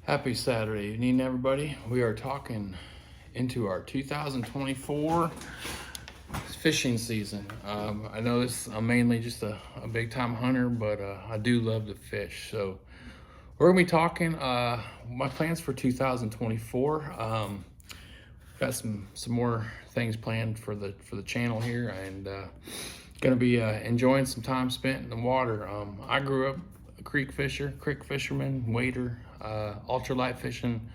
Happy Saturday evening, everybody. We are talking into our 2024 fishing season. I know I'm mainly just a big time hunter, but I do love to fish. So we're gonna be talking my plans for 2024. Got some more things planned for the channel here, and gonna be enjoying some time spent in the water. I grew up a creek fisherman, wader, ultralight fishing.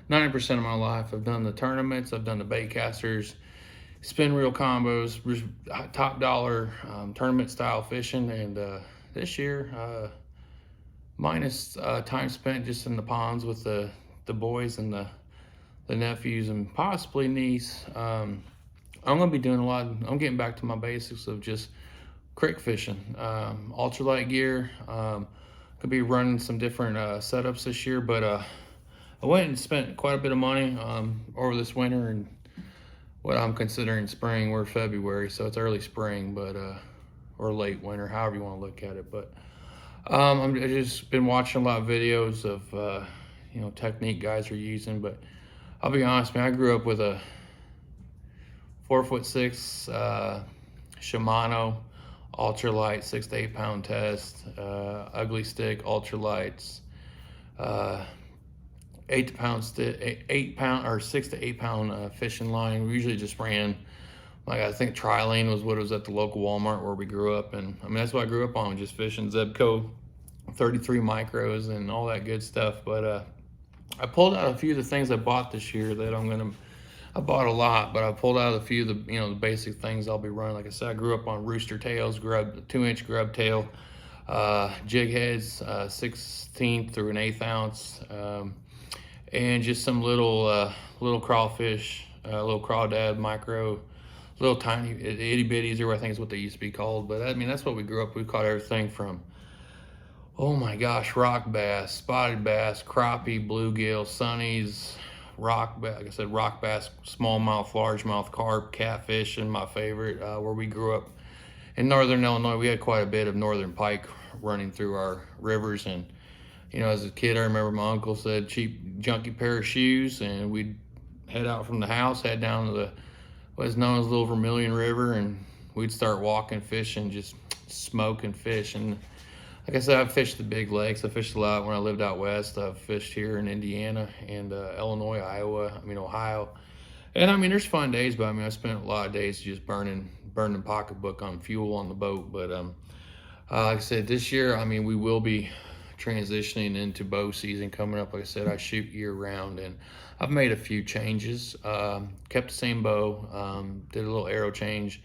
90% of my life, I've done the tournaments, I've done the bait casters, spin reel combos, top dollar tournament style fishing, and this year, minus time spent just in the ponds with the boys and the nephews and possibly niece. I'm gonna be doing I'm getting back to my basics of just creek fishing, ultralight gear. Could be running some different setups this year, but I went and spent quite a bit of money over this winter and what I'm considering spring. We're February, so it's early spring, but or late winter, however you want to look at it. But I've just been watching a lot of videos of technique guys are using. But I'll be honest, man, I grew up with a 4'6" Shimano ultralight 6 to 8 pound test, ugly stick ultralights, 8 pound or 6 to 8 pound fishing line. We usually just ran, like, I think Trilane was what was at the local Walmart where we grew up, and I mean that's what I grew up on, just fishing Zebco 33 micros and all that good stuff. But I pulled out a few of the things I bought this year that I bought a lot, but I pulled out a few of the basic things I'll be running. Like I said, I grew up on rooster tails, 2-inch grub tail, jig heads, 16th through an 1/8 ounce, and just some little crawfish, little crawdad micro, little tiny itty bitties, or I think is what they used to be called. But I mean that's what we grew up. We caught everything from, oh my gosh, rock bass, spotted bass, crappie, bluegill, sunnies, rock bass, like I said, rock bass, smallmouth, largemouth, carp, catfish, and my favorite, where we grew up in northern Illinois, we had quite a bit of northern pike running through our rivers. And as a kid, I remember my uncle said cheap, junky pair of shoes, and we'd head out from the house, head down to the what's known as Little Vermilion River, and we'd start walking, fishing, just smoking fish. And like I said, I've fished the big lakes. I fished a lot when I lived out west. I've fished here in Indiana and Illinois, Ohio. And I mean, there's fun days, but I mean, I spent a lot of days just burning pocketbook on fuel on the boat. But like I said, this year, I mean, we will be transitioning into bow season coming up. Like I said, I shoot year round, and I've made a few changes. Kept the same bow, did a little arrow change.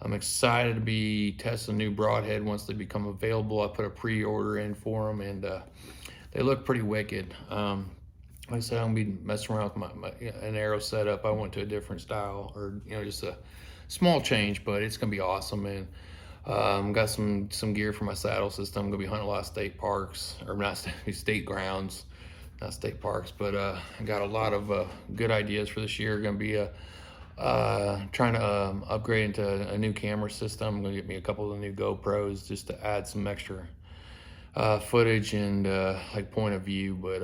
I'm excited to be testing a new broadhead once they become available. I put a pre-order in for them, and they look pretty wicked. Like I said, I'm gonna be messing around with an arrow setup. I went to a different style, or just a small change, but it's gonna be awesome. And got some gear for my saddle system. I'm gonna be hunting a lot of state parks, or not state grounds, not state parks. But I got a lot of good ideas for this year. Gonna be trying to upgrade into a new camera system. I'm gonna get me a couple of the new GoPros just to add some extra footage and like point of view. But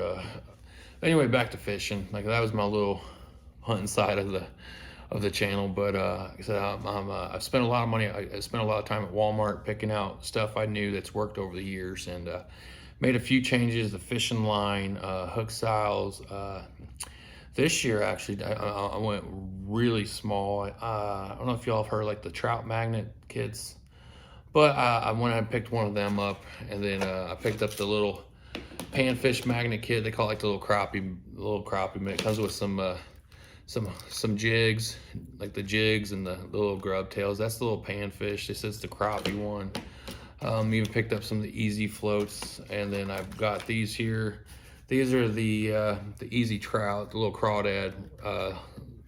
anyway, back to fishing. Like, that was my little hunting side of the channel. But like I said, I've spent a lot of money. I spent a lot of time at Walmart picking out stuff I knew that's worked over the years, and made a few changes. The fishing line, hook styles. This year, actually, I went really small. I don't know if y'all have heard like the trout magnet kits, but I went and picked one of them up, and then I picked up the little panfish magnet kit. They call it like the little crappie, but it comes with some jigs, like the jigs and the little grub tails. That's the little panfish. This is the crappie one. Even picked up some of the easy floats, and then I've got these here. These are the easy trout, the little crawdad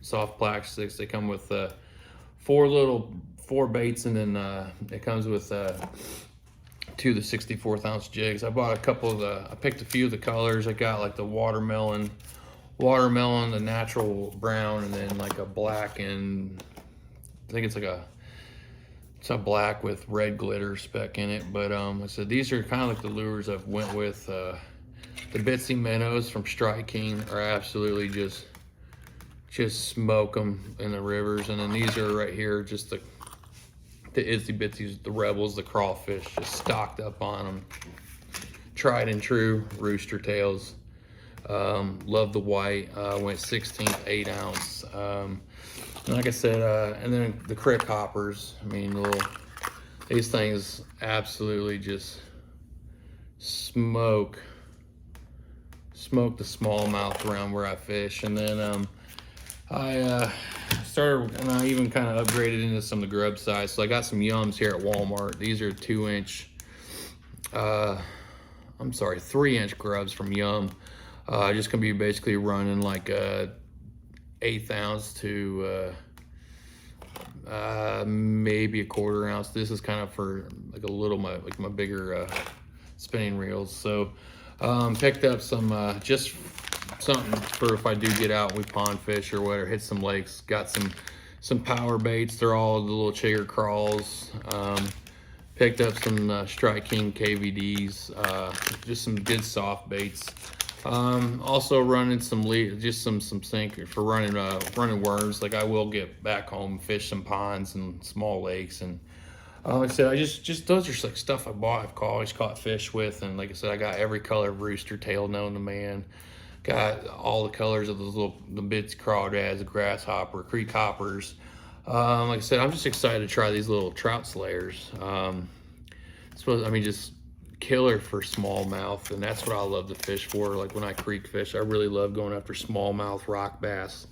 soft plastics. They come with four baits, and then it comes with 2 of the 64th ounce jigs. I bought a couple of I picked a few of the colors. I got like the watermelon, the natural brown, and then like a black, and I think it's a black with red glitter speck in it. But I said these are kind of like the lures I've went with The Bitsy minnows from Strike King are absolutely just smoke them in the rivers. And then these are right here, just the itsy bitsies, the rebels, the crawfish, just stocked up on them. Tried and true rooster tails. Love the white. Went 16th, 8 ounce. And like I said, and then the crick hoppers. I mean, these things absolutely just smoke the smallmouth around where I fish. And then I started, and I even kind of upgraded into some of the grub size. So I got some Yums here at Walmart. These are 2-inch, 3-inch grubs from Yum. Just gonna be basically running like a 1/8 ounce to maybe a 1/4 ounce. This is kind of for like my bigger spinning reels. So picked up some just something for if I do get out, we pond fish or whatever, hit some lakes. Got some power baits. They're all the little chigger crawls. Picked up some Strike King KVDs, just some good soft baits. Also running some sink for running worms. Like I will get back home, fish some ponds and small lakes, and like I said, I just those are like stuff I bought. I've always caught fish with, and like I said, I got every color of rooster tail known to man. Got all the colors of those the bits, crawdads, the grasshopper, creek hoppers. Like I said, I'm just excited to try these little trout slayers. Just killer for smallmouth, and that's what I love to fish for. Like when I creek fish, I really love going after smallmouth, rock bass,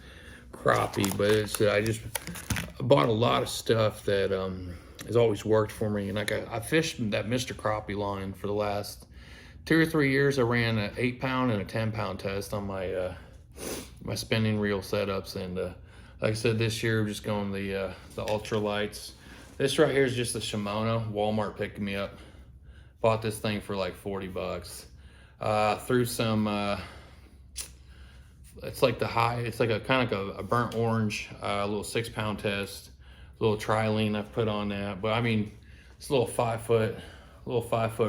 crappie. But I bought a lot of stuff that has always worked for me. And like I fished that Mr. Crappie line for the last 2 or 3 years. I ran an 8-pound and a 10-pound test on my my spinning reel setups, and like I said, this year I'm just going the ultralights. This right here is just the Shimano. Walmart picked me up. Bought this thing for like 40 bucks. Threw some, it's like a kind of a burnt orange, a little 6-pound test, a little trilene I've put on that. But I mean, it's a little 5-foot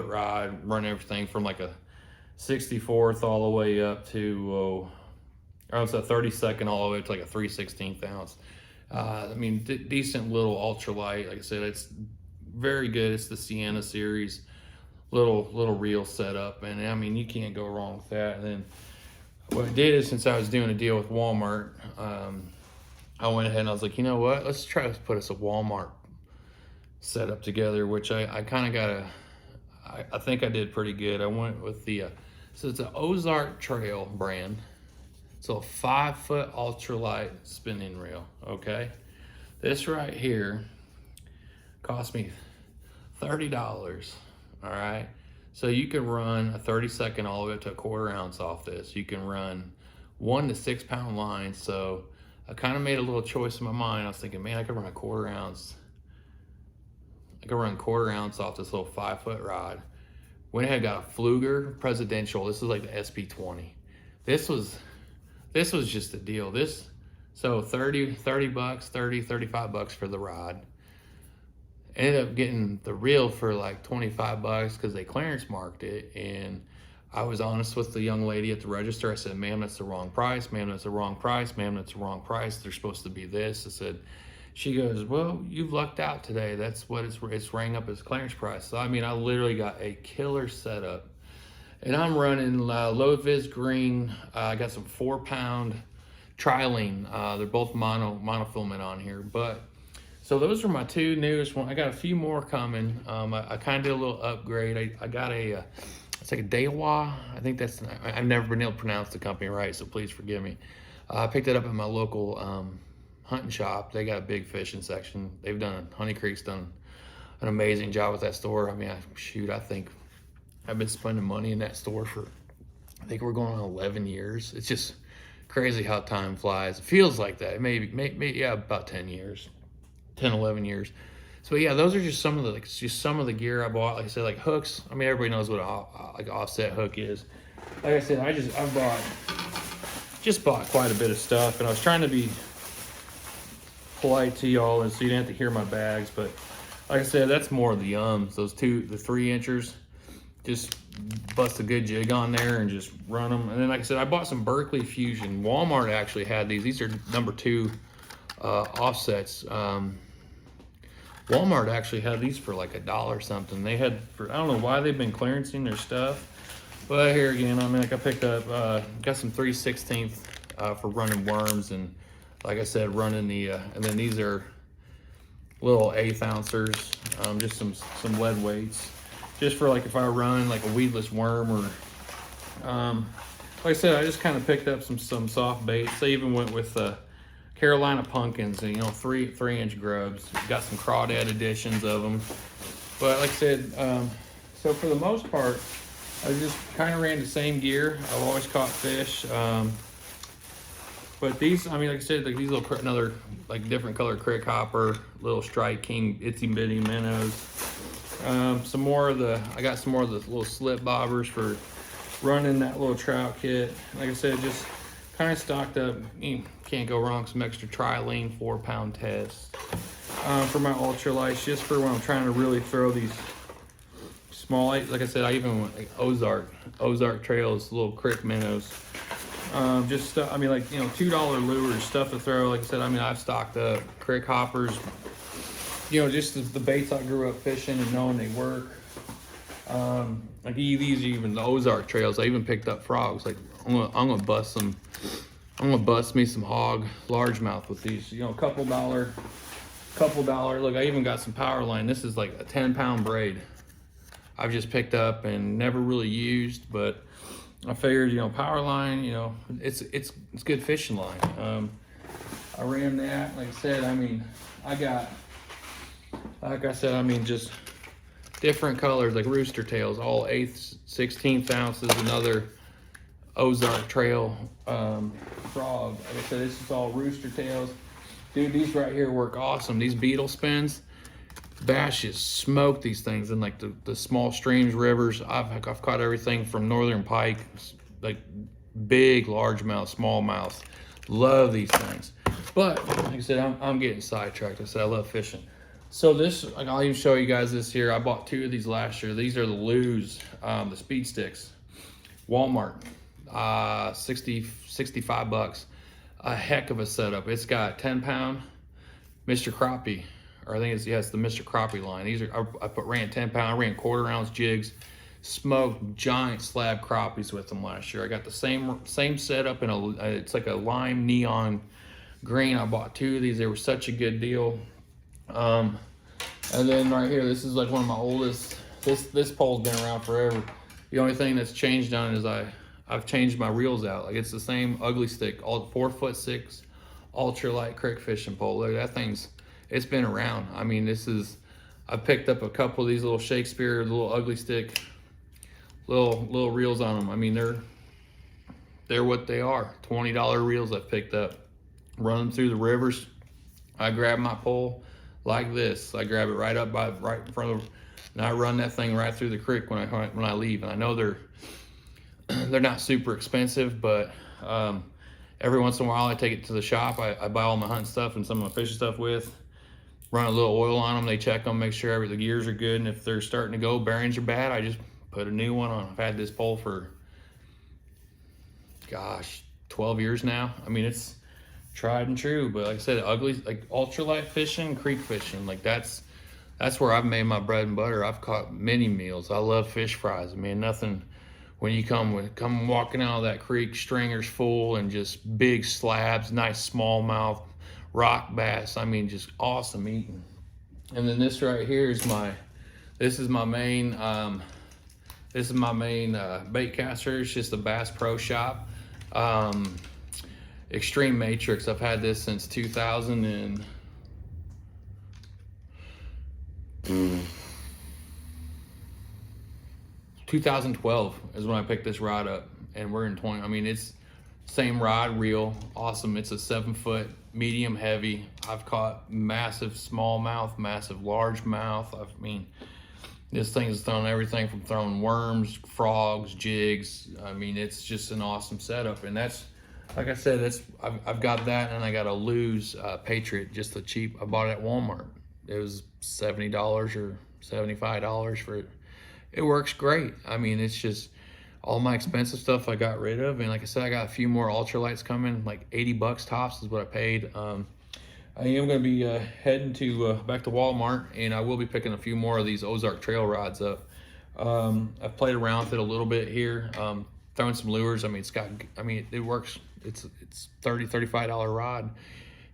rod, run everything from like a 64th all the way up to, or it's a 32nd all the way to like a 3/16 ounce. I mean, decent little ultralight. Like I said, it's very good. It's the Sienna series. Little reel setup, and I mean, you can't go wrong with that. And then what I did is, since I was doing a deal with Walmart, I went ahead and I was like, you know what, let's try to put us a Walmart setup together, which I kind of got I think I did pretty good. I went with so it's an Ozark Trail brand. So a 5-foot ultralight spinning reel, okay? This right here cost me $30. All right, so you can run a 32nd all the way up to a 1/4 ounce off this. You can run 1 to 6 pound lines. So I kind of made a little choice in my mind. I was thinking, man, I could run a 1/4 ounce. I could run 1/4 ounce off this little 5-foot rod. Went ahead, got a Pflueger Presidential. This is like the SP20. This was just a deal. So 30 bucks, 35 bucks for the rod. Ended up getting the reel for like 25 bucks because they clearance marked it. And I was honest with the young lady at the register. I said, ma'am, that's the wrong price. Ma'am, that's the wrong price. Ma'am, that's the wrong price. They're supposed to be this. I said, she goes, well, you've lucked out today. That's what it's rang up as clearance price. So, I mean, I literally got a killer setup. And I'm running low vis green. I got some 4-pound trilene. They're both monofilament on here, but so those are my 2 newest ones. I got a few more coming. I kind of did a little upgrade. I got it's like a Daiwa. I think I've never been able to pronounce the company right, so please forgive me. I picked it up at my local hunting shop. They got a big fishing section. Honey Creek's done an amazing job with that store. I mean, I think I've been spending money in that store for, I think we're going on 11 years. It's just crazy how time flies. It feels like that. Maybe yeah, about 10 years. 10, 11 years. So yeah, those are just some of the gear I bought. Like I said, like hooks. I mean, everybody knows what like offset hook is. Like I said, I bought quite a bit of stuff, and I was trying to be polite to y'all, and so you didn't have to hear my bags. But like I said, that's more of the the 3-inchers. just bust a good jig on there and just run them. And then, like I said, I bought some Berkeley Fusion. Walmart actually had these. These are #2 offsets. Walmart actually had these for like $1 something. They had for, I don't know why they've been clearancing their stuff, but here again, I mean, like I picked up, got some 3/16 for running worms, and like I said, running the, and then these are little 1/8 ouncers, just some lead weights, just for like if I run like a weedless worm, or like I said, I just kind of picked up some soft baits. They even went with Carolina pumpkins, and you know, 3-inch grubs. Got some crawdad editions of them, but like I said, so for the most part, I just kind of ran the same gear. I've always caught fish. But these, I mean, like I said, like these little, another like different color crick hopper, little Strike King itsy bitty minnows. Some more of the, I got some more of the little slip bobbers for running that little trout kit. Like I said, just kind of stocked up. You can't go wrong. Some extra trilene 4-pound test for my ultralights, just for when I'm trying to really throw these small. Like I said, I even went like Ozark Trails, little crick minnows. Just stuff, I mean, like, you know, $2 lures, stuff to throw. Like I said, I mean, I've stocked up crick hoppers, you know, just the baits I grew up fishing and knowing they work. Like these, even the Ozark Trails, I even picked up frogs. Like I'm gonna bust me some hog largemouth with these, you know, couple dollar. Look, I even got some power line. This is like a 10-pound braid I've just picked up and never really used, but I figured, you know, power line, you know, it's good fishing line. I ran that. Like I said, I mean, just different colors, like rooster tails, all 1/8, 16th ounces, another Ozark Trail frog. Like I said, this is all rooster tails. Dude, these right here work awesome. These beetle spins, Bass just smoke these things in like the small streams, rivers. I've caught everything from northern pike, like big largemouth, smallmouth. Love these things. But like I said, I'm getting sidetracked. I said I love fishing. So this, I'll even show you guys this here. I bought 2 of these last year. These are the Lew's, the speed sticks. Walmart, 65 bucks. A heck of a setup. It's got 10-pound Mr. Crappie. Or I think it's, yes, the Mr. Crappie line. These are, ran 10-pound, I ran 1/4 ounce jigs, smoked giant slab crappies with them last year. I got the same setup in it's like a lime neon green. I bought 2 of these. They were such a good deal. And then right here, this is like one of my oldest. This pole's been around forever. The only thing that's changed on it is I've changed my reels out. Like it's the same ugly stick, all 4'6" ultralight creek fishing pole. Look, that thing's, it's been around. I mean, I picked up a couple of these little Shakespeare, little ugly stick, little reels on them. I mean, they're what they are. $20 reels I've picked up. Run them through the rivers. I grab my pole like this. I grab it right in front of, and I run that thing right through the creek when I leave. And I know they're not super expensive, but every once in a while I take it to the shop. I buy all my hunting stuff and some of my fishing stuff with. Run a little oil on them. They check them, make sure the gears are good, and if they're starting to go, bearings are bad, I just put a new one on. I've had this pole for, gosh, 12 years now. I mean, it's tried and true. But like I said, ugly, like ultralight fishing, creek fishing, like that's where I've made my bread and butter. I've caught many meals. I love fish fries. I mean, nothing. When you come walking out of that creek, stringers full and just big slabs, nice smallmouth, rock bass. I mean, just awesome eating. And then this right here is my main bait caster. It's just a Bass Pro Shop Extreme Matrix. I've had this since 2012 is when I picked this rod up, and we're in 20. I mean, it's same rod, reel, awesome. It's a 7-foot, medium heavy. I've caught massive smallmouth, massive largemouth. I mean, this thing has thrown everything from throwing worms, frogs, jigs. I mean, it's just an awesome setup. And that's, like I said, I've got that, and I got a Lew's Patriot, just a cheap. I bought it at Walmart. It was $70 or $75 for it. it works great. I mean, it's just all my expensive stuff I got rid of, and like I said, I got a few more ultralights coming. Like 80 bucks tops is what I paid. I am going to be heading to back to Walmart, and I will be picking a few more of these Ozark trail rods up. I've played around with it a little bit here, throwing some lures. I mean, it works. It's $35 rod.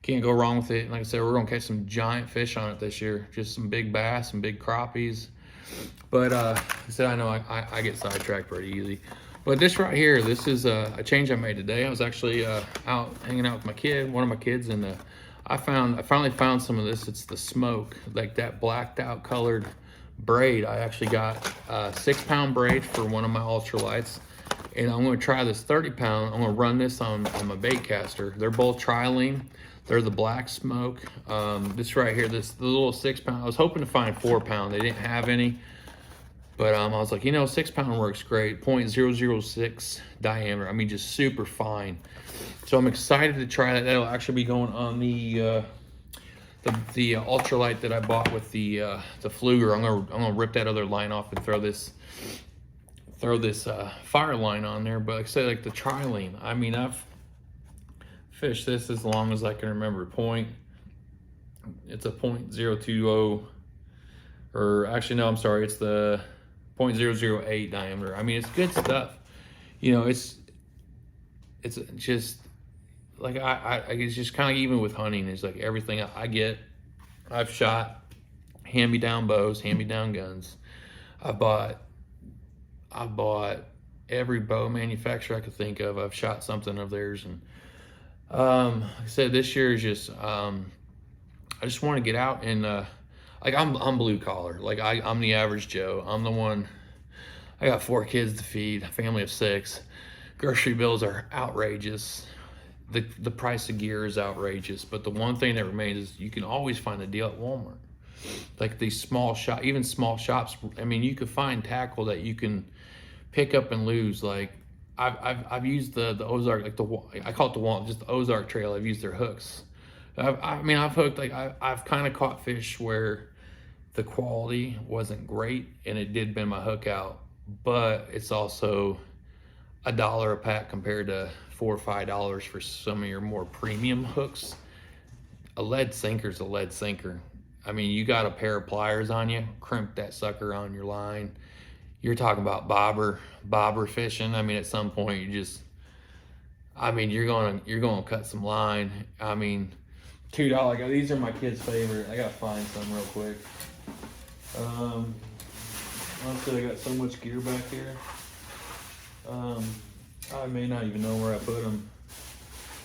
Can't go wrong with it. And like I said, we're gonna catch some giant fish on it this year. Just some big bass, some big crappies. But like I said, I know I get sidetracked pretty easy. But this right here, this is a change I made today. I was actually out hanging out with my kid, one of my kids, and I finally found some of this. It's the smoke, like that blacked out colored braid. I actually got a 6-pound braid for one of my ultralights, and I'm going to try this 30-pound. I'm going to run this on my bait caster. They're both Trilene. They're the black smoke. This right here, the little 6-pound. I was hoping to find 4-pound. They didn't have any, but I was like, 6-pound works great. 0.006 diameter. I mean, just super fine. So I'm excited to try that. That'll actually be going on the ultralight that I bought with the Pflueger. I'm gonna rip that other line off and throw this fire line on there. But like I said, like the Trilene, I mean, I've fished this as long as I can remember. It's a 0.020, or actually no, I'm sorry, it's the 0.008 diameter. I mean, it's good stuff. It's just like it's just kind of even with hunting. It's like everything I've shot hand-me-down bows, hand-me-down guns. I bought every bow manufacturer I could think of. I've shot something of theirs, and like I said, this year is just I just want to get out and like I'm blue collar. Like I'm the average Joe. I'm the one. I got 4 kids to feed, a family of 6. Grocery bills are outrageous. The price of gear is outrageous, but the one thing that remains is you can always find a deal at Walmart. Like these even small shops. I mean, you could find tackle that you can pick up and lose. Like I've used the Ozark, like I call it the Walmart, just the Ozark trail. I've used their hooks. I've hooked, like I've kind of caught fish where the quality wasn't great and it did bend my hook out, but it's also $1 a pack compared to $4 or $5 for some of your more premium hooks. A lead sinker's a lead sinker. I mean, you got a pair of pliers on you, crimp that sucker on your line. You're talking about bobber fishing. I mean, at some point you're gonna cut some line. I mean, $2. These are my kids' favorite. I gotta find some real quick. Honestly, I got so much gear back here. I may not even know where I put them.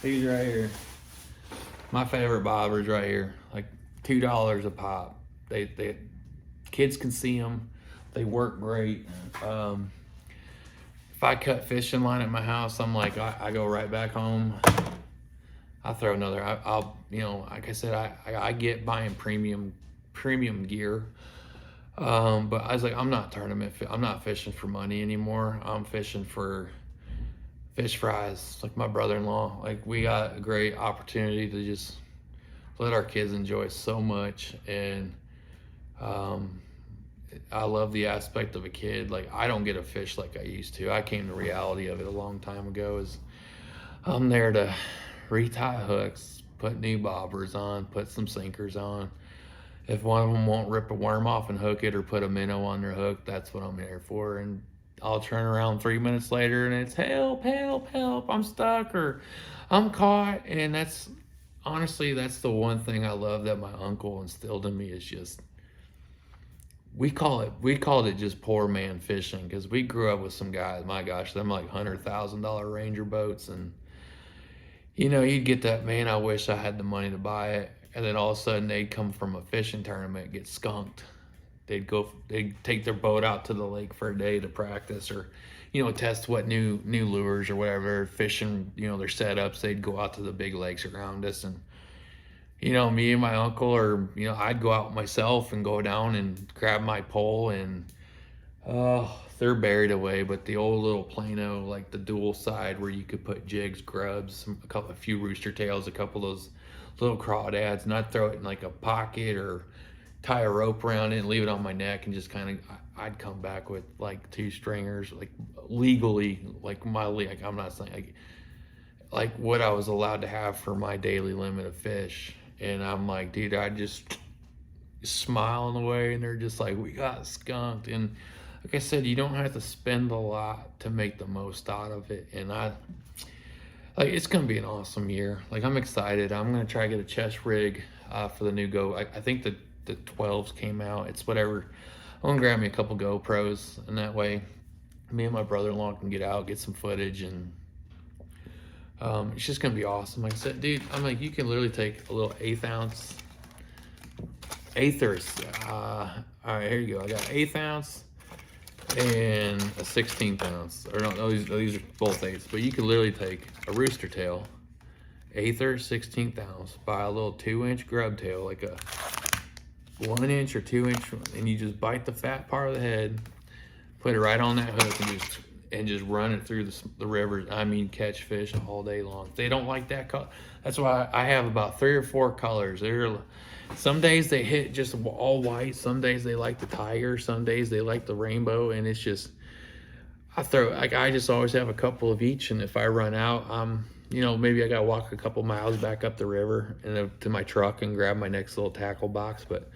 These right here, my favorite bobbers right here, like $2 a pop. They kids can see them. They work great. If I cut fishing line at my house, I'm like, I go right back home. I throw another. I'll like I said, I get buying premium gear. But I was like, I'm not fishing for money anymore. I'm fishing for fish fries. Like my brother-in-law, like we got a great opportunity to just let our kids enjoy so much. And I love the aspect of a kid. Like I don't get to fish like I used to. I came to reality of it a long time ago. Is I'm there to retie hooks, put new bobbers on, put some sinkers on. If one of them won't rip a worm off and hook it or put a minnow on their hook, that's what I'm here for. And I'll turn around 3 minutes later and it's help, help, help, I'm stuck or I'm caught. And that's honestly, that's the one thing I love that my uncle instilled in me is just, we called it just poor man fishing, because we grew up with some guys, my gosh, them like $100,000 Ranger boats. And you'd get that, man, I wish I had the money to buy it. And then all of a sudden they'd come from a fishing tournament, get skunked. They'd take their boat out to the lake for a day to practice or, test what new lures or whatever, fishing, their setups. They'd go out to the big lakes around us. And, me and my uncle, or, I'd go out myself and go down and grab my pole and, they're buried away. But the old little Plano, like the dual side where you could put jigs, grubs, a few rooster tails, a couple of those little crawdads, and I'd throw it in like a pocket or tie a rope around it and leave it on my neck and just kind of, I'd come back with like 2 stringers, like legally, like like I'm not saying like what I was allowed to have for my daily limit of fish. And I'm like, dude, I just smiling away, and they're just like, we got skunked. And like I said, you don't have to spend a lot to make the most out of it. And like, it's gonna be an awesome year. Like, I'm excited. I'm gonna try to get a chest rig for the new Go. I think the 12s came out. It's whatever. I'm gonna grab me a couple GoPros, and that way me and my brother-in-law can get out, get some footage, and it's just gonna be awesome. Like I said, dude, I'm like, you can literally take a little 1/8 ounce, eighthers. All right, here you go. I got 1/8 ounce and a 16th ounce. Or no, these are both eighths. But you can literally take a rooster tail, 1/8 or 16th ounce, buy a little 2-inch grub tail, like a 1-inch or 2-inch, and you just bite the fat part of the head, put it right on that hook, and just run it through the rivers. I mean, catch fish all day long. If they don't like that color, that's why I have about 3 or 4 colors. Some days they hit just all white. Some days they like the tiger. Some days they like the rainbow. And it's just, I just always have a couple of each. And if I run out, maybe I got to walk a couple miles back up the river and to my truck and grab my next little tackle box. But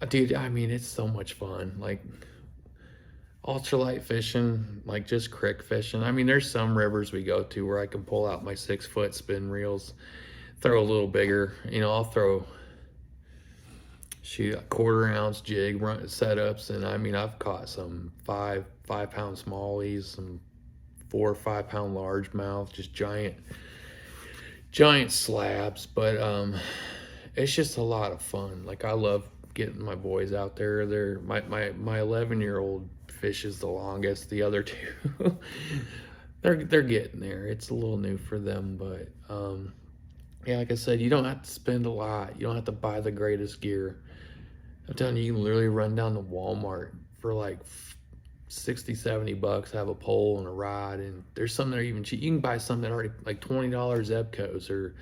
dude, I mean, it's so much fun. Like, ultralight fishing, like just creek fishing. I mean, there's some rivers we go to where I can pull out my 6-foot spin reels, throw a little bigger. I'll throw a 1/4 ounce jig run setups, and I mean, I've caught some 5-pound smallies, some 4 or 5-pound largemouth, just giant slabs. But it's just a lot of fun. Like, I love getting my boys out there. My 11-year-old fishes the longest. The other two, they're getting there. It's a little new for them, but yeah, like I said, you don't have to spend a lot. You don't have to buy the greatest gear. I'm telling you, you can literally run down to Walmart for like 60, 70 bucks, have a pole and a rod, and there's some that are even cheap. You can buy some that are already like $20 Zebcos or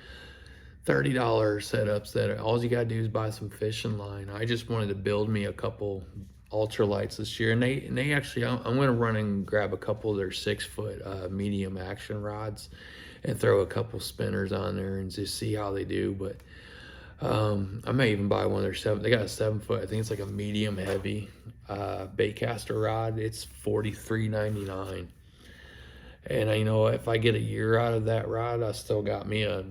$30 setups that all you gotta do is buy some fishing line. I just wanted to build me a couple ultralights this year, and they actually, I'm gonna run and grab a couple of their 6-foot medium action rods and throw a couple spinners on there and just see how they do. But I may even buy one of their they got a 7-foot, I think it's like a medium heavy baitcaster rod. It's $43.99, and if I get a year out of that rod, I still got me a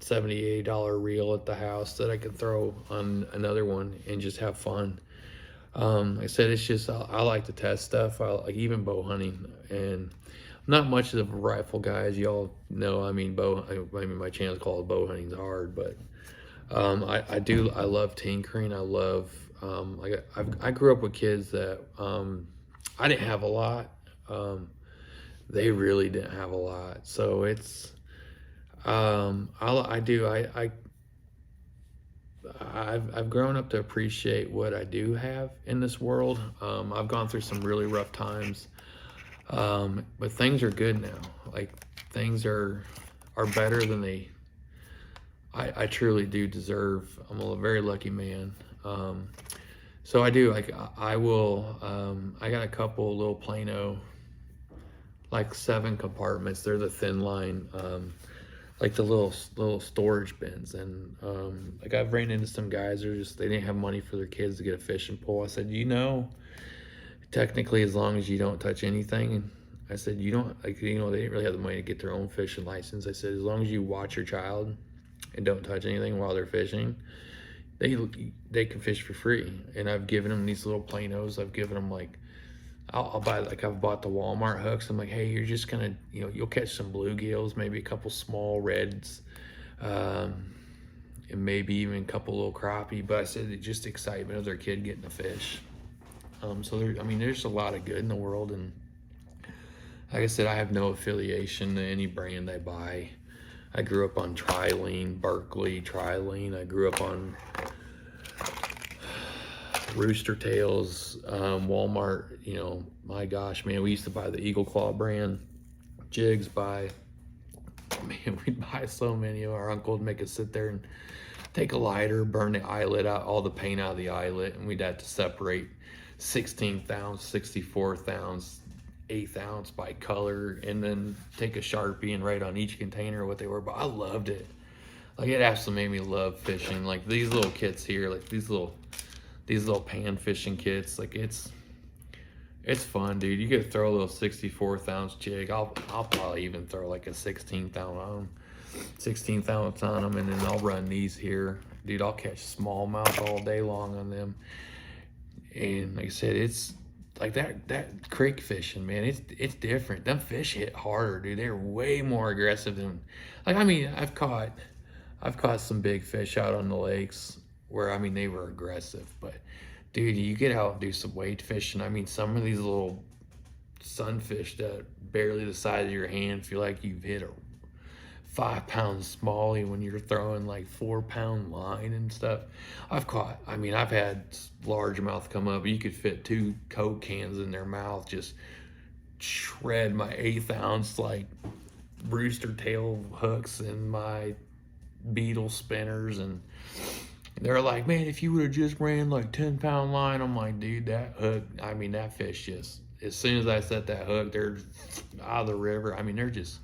$78 reel at the house that I can throw on another one and just have fun. Like I said, it's just, I like to test stuff. I like even bow hunting, and I'm not much of a rifle guy, as y'all know. I mean, my channel's called Bow Hunting's Hard, but I love tinkering. I love, I grew up with kids that I didn't have a lot. They really didn't have a lot. So it's, I've grown up to appreciate what I do have in this world. I've gone through some really rough times, but things are good now. Like, things are better than I truly do deserve. I'm a very lucky man. So I do, like, I got a couple little Plano, like 7 compartments. They're the thin line, like the little storage bins. And like, I've ran into some guys they didn't have money for their kids to get a fishing pole. I said, technically, as long as you don't touch anything. And I said, they didn't really have the money to get their own fishing license. I said, as long as you watch your child and don't touch anything while they're fishing, they can fish for free. And I've given them these little Planos. I've given them, like, I've bought the Walmart hooks. I'm like, hey, you're just gonna, you'll catch some bluegills, maybe a couple small reds, and maybe even a couple little crappie. But I said, it's just excitement of their kid getting a fish. So there's a lot of good in the world. And like I said, I have no affiliation to any brand I buy. I grew up on Trilene, Berkley Trilene. I grew up on Rooster Tails, Walmart. My gosh, man, we used to buy the Eagle Claw brand jigs. We'd buy so many. Our uncle would make us sit there and take a lighter, burn the eyelet out, all the paint out of the eyelet, and we'd have to separate 16th ounce, 64th ounce, 8th ounce by color, and then take a Sharpie and write on each container what they were. But I loved it. Like, it absolutely made me love fishing. Like, these little kits here, like these little pan fishing kits, like it's fun, dude. You could throw a little 64th ounce jig. I'll probably even throw like a 16th ounce on them, and then I'll run these here, dude. I'll catch smallmouth all day long on them. And like I said, it's like that creek fishing, man. It's different. Them fish hit harder, dude. They're way more aggressive than, like, I mean, I've caught some big fish out on the lakes where, I mean, they were aggressive, but dude, you get out and do some wade fishing. I mean, some of these little sunfish that barely the size of your hand feel like you've hit a 5-pound smallie when you're throwing like 4-pound line and stuff. I've had largemouth come up. You could fit 2 Coke cans in their mouth, just shred my 1/8 ounce like rooster tail hooks and my beetle spinners, and they're like, man, if you would have just ran like 10-pound line. I'm like, dude, that hook, I mean, that fish just, as soon as I set that hook, they're out of the river. I mean, it's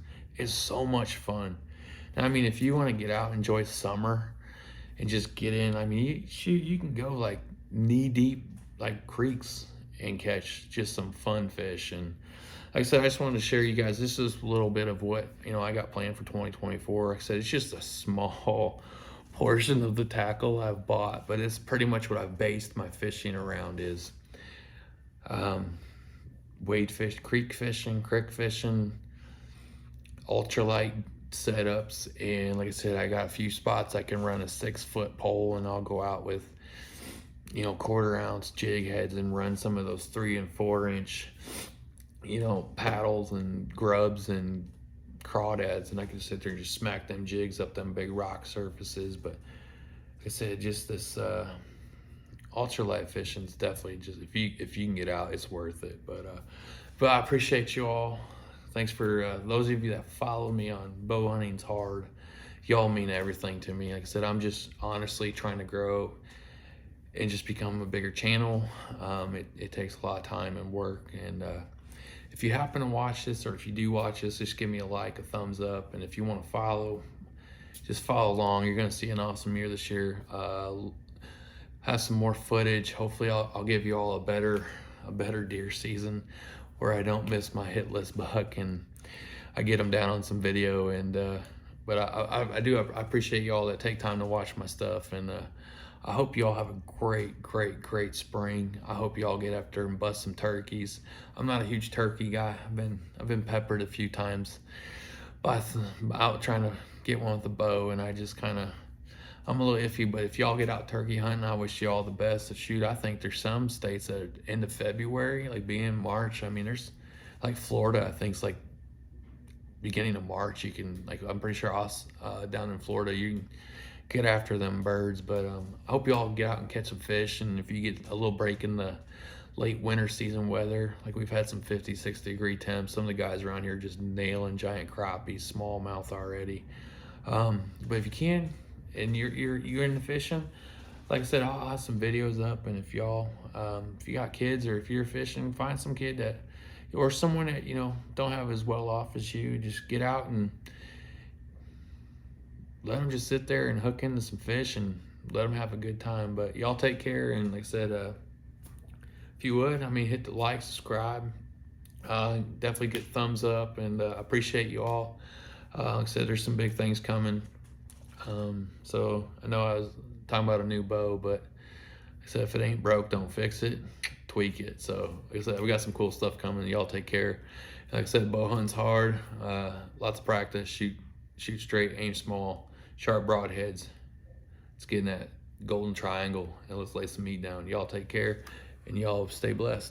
so much fun. And I mean, if you want to get out and enjoy summer and just get in, I mean, you can go like knee deep, like creeks, and catch just some fun fish. And like I said, I just wanted to share you guys, this is a little bit of what, you know, I got planned for 2024. Like I said, it's just a small portion of the tackle I've bought, but it's pretty much what I've based my fishing around is wade fish, creek fishing, ultralight setups. And like I said, I got a few spots I can run a 6-foot pole, and I'll go out with, you know, 1/4 ounce jig heads and run some of those 3 and 4 inch, you know, paddles and grubs and crawdads, and I can sit there and just smack them jigs up them big rock surfaces. But like I said, just this ultralight fishing is definitely just, if you can get out, it's worth it. But I appreciate you all. Thanks for those of you that follow me on Bow Hunting's Hard. Y'all mean everything to me. Like I said, I'm just honestly trying to grow and just become a bigger channel. It takes a lot of time and work, and if you happen to watch this, or if you do watch this, just give me a like, a thumbs up, and if you want to follow, just follow along. You're going to see an awesome year this year. Have some more footage. Hopefully I'll give you all a better deer season where I don't miss my hit list buck and I get them down on some video. And but I appreciate you all that take time to watch my stuff, and I hope you all have a great spring. I hope you all get after and bust some turkeys. I'm not a huge turkey guy. I've been peppered a few times out trying to get one with the bow, and I just I'm a little iffy. But if y'all get out turkey hunting, I wish you all the best. Shoot, I think there's some states that are end of February, like being March. I mean, there's like Florida, I think it's like beginning of March. You can, like, I'm pretty sure us down in Florida, you can get after them birds. But I hope you all get out and catch some fish, and if you get a little break in the late winter season weather, like we've had some 50-60 degree temps, some of the guys around here just nailing giant crappies, smallmouth already. But if you can and you're into fishing, like I said, I'll have some videos up. And if y'all if you got kids, or if you're fishing, find some kid that, or someone that, you know, don't have as well off as you, just get out and let them just sit there and hook into some fish and let them have a good time. But y'all take care, and like I said, if you would, I mean, hit the like, subscribe, definitely get thumbs up, and I appreciate you all. Like I said, there's some big things coming. So I know I was talking about a new bow, but like I said, if it ain't broke, don't fix it, tweak it. So like I said, we got some cool stuff coming. Y'all take care. Like I said, bow hunting's hard. Lots of practice. Shoot straight, aim small, sharp broadheads. It's getting that golden triangle, and let's lay some meat down. Y'all take care, and y'all stay blessed.